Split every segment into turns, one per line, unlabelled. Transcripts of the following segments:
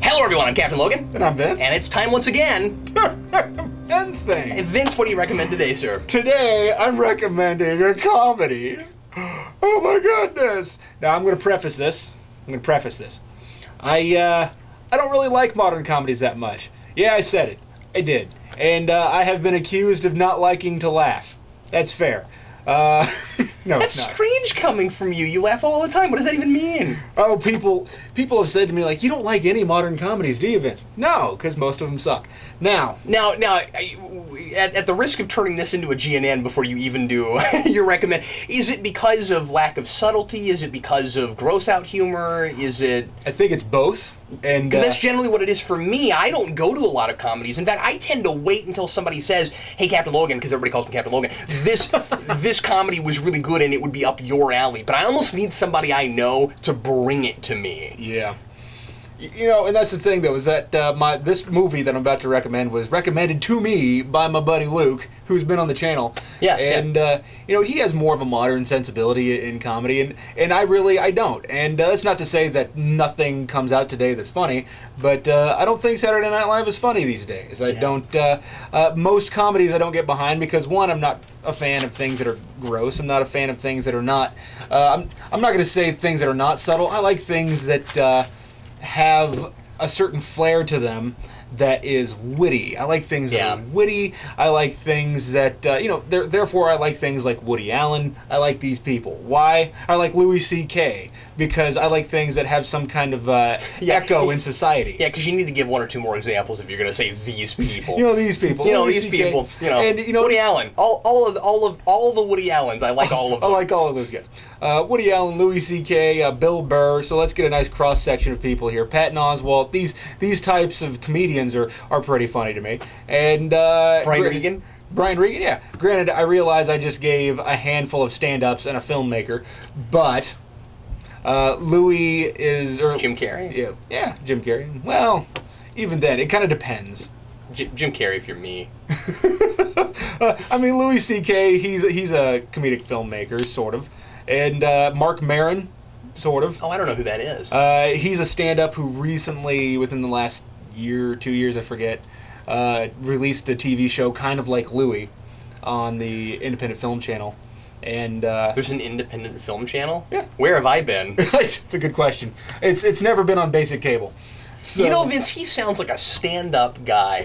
Hello everyone, I'm Captain Logan.
And I'm Vince.
And it's time once again.
Recommend things.
Vince, what do you recommend today, sir?
Today, I'm recommending a comedy. Oh my goodness. Now, I'm going to preface this. I don't really like modern comedies that much. Yeah, I said it. I did. And I have been accused of not liking to laugh. That's fair. No,
That's
it's not.
strange coming from you. You laugh all the time. What does that even mean?
Oh, people have said to me, like, you don't like any modern comedies, do you, Vince? No, because most of them suck. Now,
at the risk of turning this into a GNN before you even do your recommend, is it because of lack of subtlety? Is it because of gross-out humor? Is it...
I think it's both.
Because that's generally what it is for me. I don't go to a lot of comedies. In fact, I tend to wait until somebody says, "Hey, Captain Logan," because everybody calls me Captain Logan. This comedy was really good and it would be up your alley. But I almost need somebody I know to bring it to me.
Yeah. You know, and that's the thing, though, is that this movie that I'm about to recommend was recommended to me by my buddy Luke, who's been on the channel.
Yeah.
And, you know, he has more of a modern sensibility in comedy, and I don't. And that's not to say that nothing comes out today that's funny, but I don't think Saturday Night Live is funny these days. I don't, most comedies I don't get behind because, one, I'm not a fan of things that are gross. I'm not a fan of things that are not, I'm not going to say things that are not subtle. I like things that, have a certain flair to them that is witty. I like things that are witty. I like things that, therefore I like things like Woody Allen. I like these people. Why? I like Louis C.K. because I like things that have some kind of echo in society.
Yeah, because you need to give one or two more examples if you're going to say these people.
These people.
These people. And Woody Allen. All the Woody Allens. I like all of them.
I like all of those guys. Woody Allen, Louis C.K., Bill Burr. So let's get a nice cross section of people here. Patton Oswalt. These types of comedians are pretty funny to me. And
Brian Regan.
Brian Regan, yeah. Granted, I realize I just gave a handful of stand-ups and a filmmaker, but Louis is...
Jim Carrey?
Yeah, Jim Carrey. Well, even then, it kind of depends.
Jim Carrey, if you're me.
I mean, Louis C.K., he's a comedic filmmaker, sort of. And Mark Maron, sort of.
Oh, I don't know who that is.
He's a stand-up who recently, within the last year, 2 years, I forget, released a TV show kind of like Louis on the Independent Film Channel. And
there's an Independent Film Channel?
Yeah.
Where have I been?
It's a good question. It's never been on basic cable. So,
Vince, he sounds like a stand-up guy.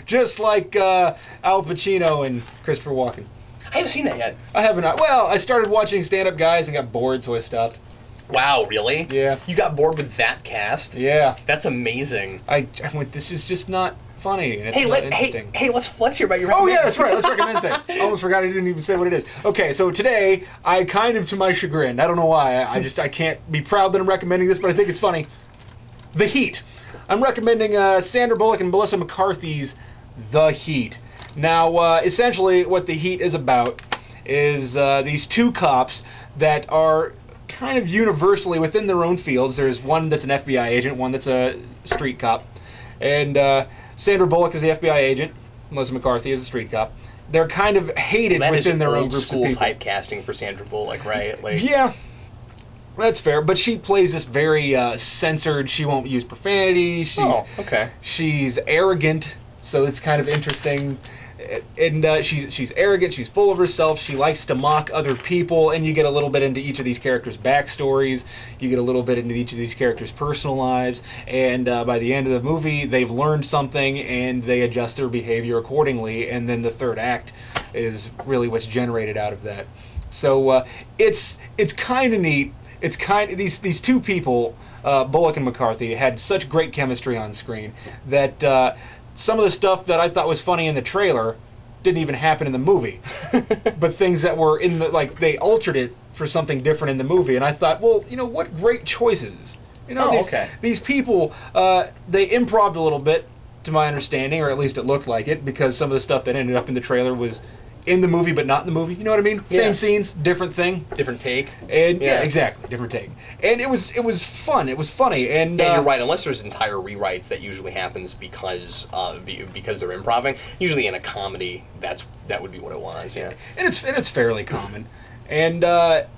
Just like Al Pacino and Christopher Walken.
I haven't seen that yet.
I haven't. Well, I started watching stand-up guys and got bored, so I stopped.
Wow, really?
Yeah.
You got bored with that cast?
Yeah.
That's amazing.
I went, this is just not funny, and it's not interesting.
Let's hear about your recommendation.
Oh, yeah, that's right. Let's recommend things. I almost forgot I didn't even say what it is. Okay, so today, I kind of, to my chagrin, I don't know why, I can't be proud that I'm recommending this, but I think it's funny. The Heat. I'm recommending Sandra Bullock and Melissa McCarthy's The Heat. Now, essentially, what The Heat is about is these two cops that are kind of universally within their own fields. There's one that's an FBI agent, one that's a street cop. And Sandra Bullock is the FBI agent. Melissa McCarthy is the street cop. They're kind of hated within their own groups of people.
That is old school typecasting for Sandra Bullock, right?
Yeah. That's fair, but she plays this very censored, she won't use profanity. She's arrogant, so it's kind of interesting. And she's arrogant, she's full of herself, she likes to mock other people, and you get a little bit into each of these characters' backstories, you get a little bit into each of these characters' personal lives, and by the end of the movie, they've learned something, and they adjust their behavior accordingly, and then the third act is really what's generated out of that. So it's kind of neat. It's these two people, Bullock and McCarthy, had such great chemistry on screen that some of the stuff that I thought was funny in the trailer didn't even happen in the movie. But things that were in they altered it for something different in the movie, and I thought, well, what great choices. These people, they improv'd a little bit, to my understanding, or at least it looked like it, because some of the stuff that ended up in the trailer was in the movie but not in the movie. You know what I mean? Yeah. Same scenes, different thing.
Different take.
And yeah, exactly. Different take. And it was fun. It was funny. And
yeah, you're right. Unless there's entire rewrites, that usually happens because they're improvising. Usually in a comedy, that would be what it was. Yeah.
And it's fairly common. And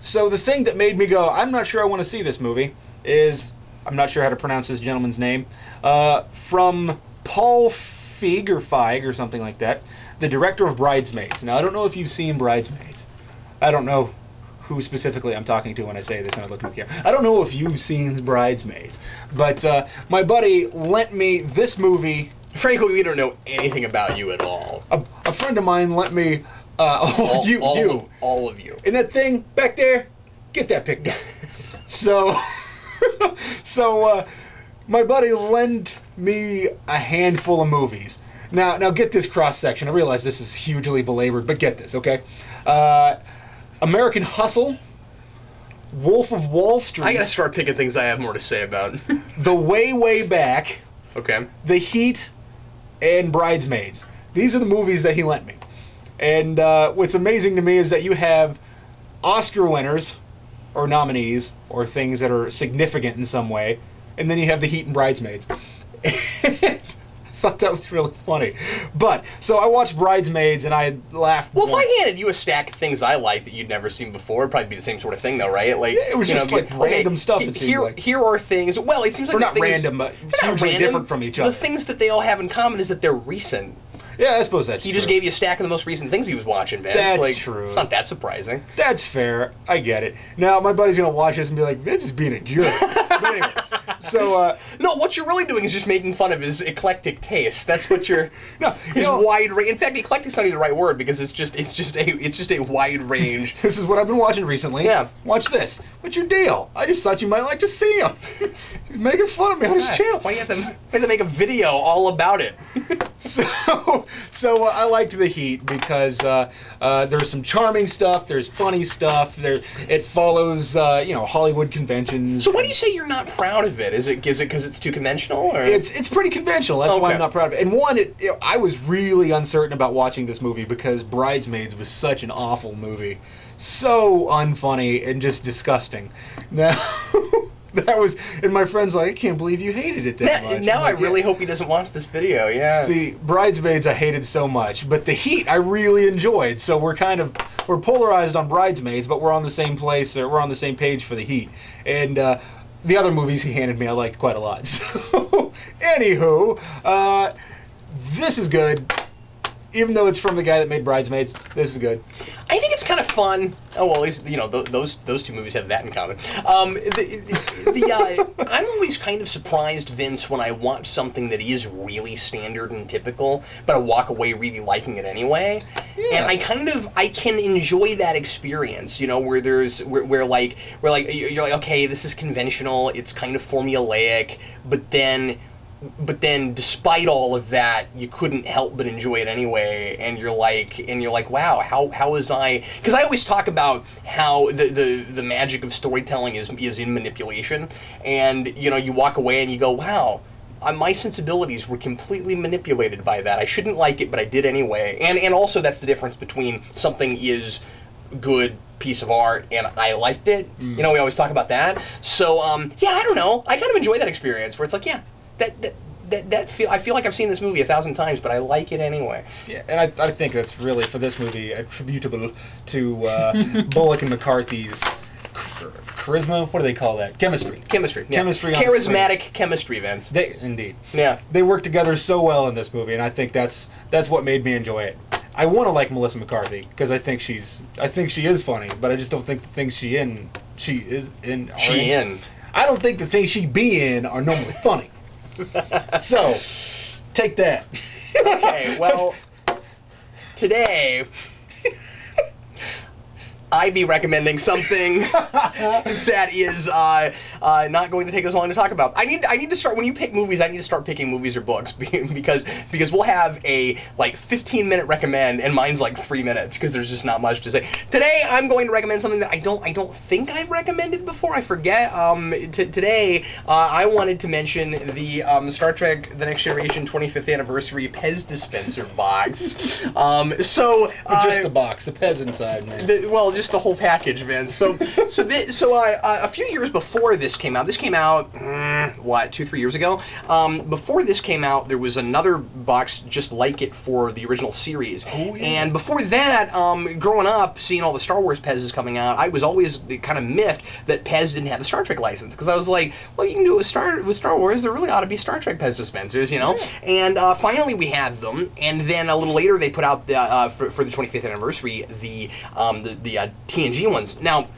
so the thing that made me go, I'm not sure I want to see this movie, is I'm not sure how to pronounce this gentleman's name, from Paul Feig or something like that, the director of Bridesmaids. Now, I don't know if you've seen Bridesmaids. I don't know who specifically I'm talking to when I say this and I look at the camera. I don't know if you've seen Bridesmaids, but my buddy lent me this movie.
Frankly, we don't know anything about you at all.
A friend of mine lent me all
of you.
And that thing back there, get that picked up. So my buddy lent me a handful of movies. Now get this cross section. I realize this is hugely belabored, but get this, okay? American Hustle, Wolf of Wall Street.
I gotta start picking things I have more to say about.
The Way Back.
Okay.
The Heat, and Bridesmaids. These are the movies that he lent me. And what's amazing to me is that you have Oscar winners, or nominees, or things that are significant in some way, and then you have The Heat and Bridesmaids. I thought that was really funny. But, so I watched Bridesmaids and I laughed
Well,
once.
if I handed you a stack of things I like that you'd never seen before, it'd probably be the same sort of thing, though, right? Like,
it was just like random stuff, it seemed like.
Here are things, well, it seems like
Or not
things,
random, but hugely different from each other.
The things that they all have in common is that they're recent.
Yeah, I suppose that's true.
He just gave you a stack of the most recent things he was watching, Vince.
That's true.
It's not that surprising.
That's fair. I get it. Now, my buddy's going to watch this and be like, Vince is being a jerk. But anyway, so...
no, what you're really doing is just making fun of his eclectic taste. That's what you're...
No,
his wide range... In fact, eclectic's not even the right word, because it's just a wide range.
This is what I've been watching recently.
Yeah.
Watch this. What's your deal? I just thought you might like to see him. He's making fun of me on his channel.
Why do you have to make a video all about it?
So I liked The Heat because there's some charming stuff, there's funny stuff, it follows Hollywood conventions.
So why do you say you're not proud of it? Is it because it's too conventional? Or?
It's pretty conventional. That's why I'm not proud of it. And one, I was really uncertain about watching this movie because Bridesmaids was such an awful movie, so unfunny and just disgusting. Now. That was, and my friend's like, I can't believe you hated it that much.
Now I really hope he doesn't watch this video, yeah.
See, Bridesmaids I hated so much, but The Heat I really enjoyed, so we're polarized on Bridesmaids, but we're on the same we're on the same page for The Heat. And the other movies he handed me I liked quite a lot. So, anywho, this is good. Even though it's from the guy that made Bridesmaids, this is good. I
think it's kind of fun. Oh, well, at least, those two movies have that in common. I'm always kind of surprised, Vince, when I watch something that is really standard and typical, but I walk away really liking it anyway. Yeah. And I can enjoy that experience, where you're like, okay, this is conventional, it's kind of formulaic, but then despite all of that, you couldn't help but enjoy it anyway, and you're like, wow, how was I? Because I always talk about how the magic of storytelling is in manipulation, and you walk away and you go, wow, my sensibilities were completely manipulated by that. I shouldn't like it, but I did anyway. And also that's the difference between something is good piece of art and I liked it. We always talk about that. So yeah, I don't know. I kind of enjoy that experience where it's like, yeah. I feel like I've seen this movie 1,000 times, but I like it anyway. Yeah, and I think that's really, for this movie, attributable to Bullock and McCarthy's charisma. What do they call that? Chemistry. Yeah. Chemistry. Charismatic chemistry, Vince. Indeed. Yeah. They work together so well in this movie, and I think that's what made me enjoy it. I want to like Melissa McCarthy because I think she is funny, but I just don't think the things she is in. I don't think the things she be in are normally funny. So, take that. Okay, well, today I'd be recommending something that is not going to take as long to talk about. I need to start, when you pick movies, I need to start picking movies or books because we'll have a 15-minute recommend and mine's 3 minutes because there's just not much to say. Today I'm going to recommend something that I don't think I've recommended before. I forget. Today I wanted to mention the Star Trek: The Next Generation 25th Anniversary Pez dispenser box. Just the box, the Pez inside, man. Just the whole package, Vince. So a few years before this came out what, 2-3 years ago. Before this came out, there was another box just like it for the original series.
Oh, yeah.
And before that, growing up, seeing all the Star Wars Pez's coming out, I was always kind of miffed that Pez didn't have the Star Trek license, because I was like, well, you can do it with Star Wars. There really ought to be Star Trek Pez dispensers, you know. Yeah. And finally, we have them. And then a little later, they put out the for the 25th anniversary the TNG ones. Now,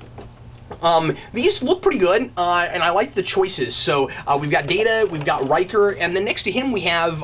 these look pretty good, and I like the choices. So we've got Data, we've got Riker, and then next to him we have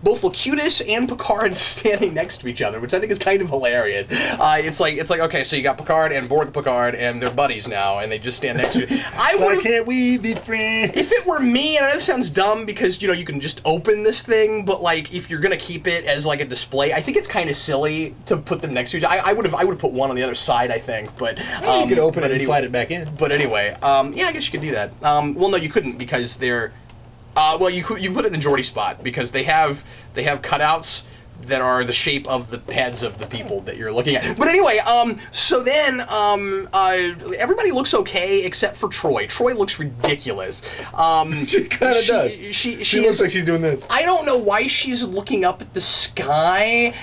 both Locutus and Picard standing next to each other, which I think is kind of hilarious. It's like okay, so you got Picard and Borg Picard, and they're buddies now, and they just stand next to each other.
Why can't we be friends?
If it were me, and I know this sounds dumb because you can just open this thing, but like if you're gonna keep it as like a display, I think it's kind of silly to put them next to each other. I would have put one on the other side, I think, but
you could open it and slide it back in.
But anyway, yeah, I guess you could do that. Well, no, you couldn't because they're. Well, you put it in the Geordi spot because they have cutouts that are the shape of the heads of the people that you're looking at. But anyway, so then everybody looks okay except for Troy. Troy looks ridiculous.
She kind of does. She looks like she's doing this.
I don't know why she's looking up at the sky.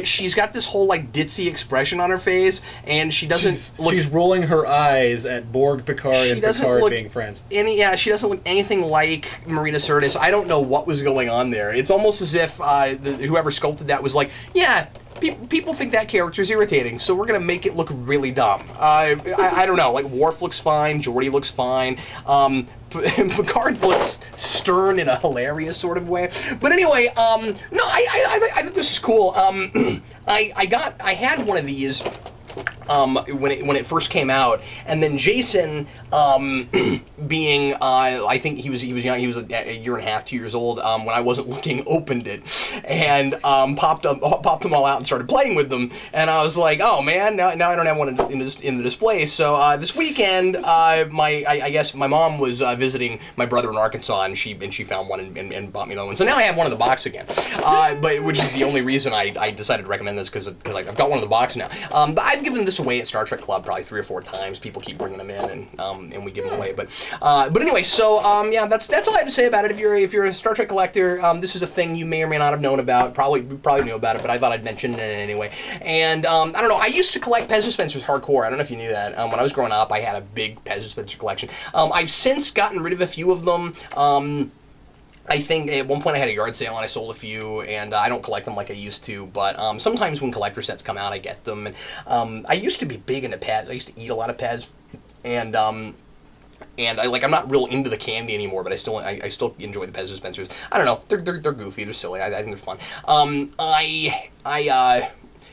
She's got this whole like ditzy expression on her face, and she doesn't look.
She's rolling her eyes at Borg, Picard, and Picard being friends.
She doesn't look anything like Marina Sirtis. I don't know what was going on there. It's almost as if whoever sculpted that was like, yeah, people think that character's irritating, so we're gonna make it look really dumb. I don't know. Like Worf looks fine, Geordi looks fine. Picard looks stern in a hilarious sort of way. But anyway, no, I think this is cool. I had one of these. When it first came out, and then Jason, being I think he was young, he was a year and a half, 2 years old, when I wasn't looking, opened it, and popped them all out and started playing with them, and I was like, oh man, now I don't have one in the display. So this weekend, I guess my mom was visiting my brother in Arkansas, and she found one and bought me another one. So now I have one in the box again, but which is the only reason I decided to recommend this because I've got one in the box now. But I've given this away at Star Trek Club probably 3 or 4 times. People keep bringing them in, and we give them away. But anyway, so yeah, that's all I have to say about it. If you're a Star Trek collector, this is a thing you may or may not have known about. Probably knew about it, but I thought I'd mention it anyway. And I don't know. I used to collect Pez dispensers hardcore. I don't know if you knew that. When I was growing up, I had a big Pez dispenser collection. I've since gotten rid of a few of them. I think at one point I had a yard sale and I sold a few, and I don't collect them like I used to, but sometimes when collector sets come out, I get them. And I used to be big into Pez. I used to eat a lot of Pez, and I'm not real into the candy anymore, but I still enjoy the Pez dispensers. I don't know, they're goofy, they're silly. I think they're fun. I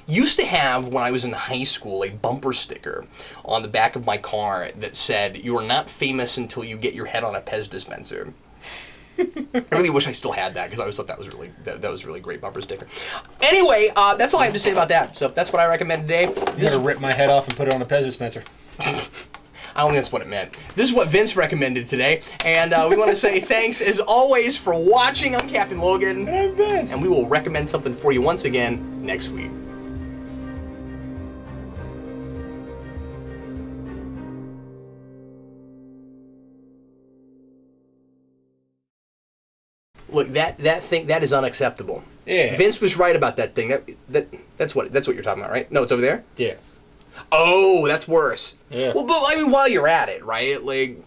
used to have, when I was in high school, a bumper sticker on the back of my car that said, "You are not famous until you get your head on a Pez dispenser." I really wish I still had that because I always thought that was a really great bumper sticker. Anyway, that's all I have to say about that. So that's what I recommend today.
You're gonna rip my head off and put it on a Pez dispenser.
I don't think that's what it meant. This is what Vince recommended today, and we want to say thanks as always for watching. I'm Captain Logan,
and I'm Vince,
and we will recommend something for you once again next week. Look, that is unacceptable.
Yeah.
Vince was right about that thing. That's what you're talking about, right? No, it's over there?
Yeah.
Oh, that's worse.
Yeah.
Well, but I mean, while you're at it, right? Like,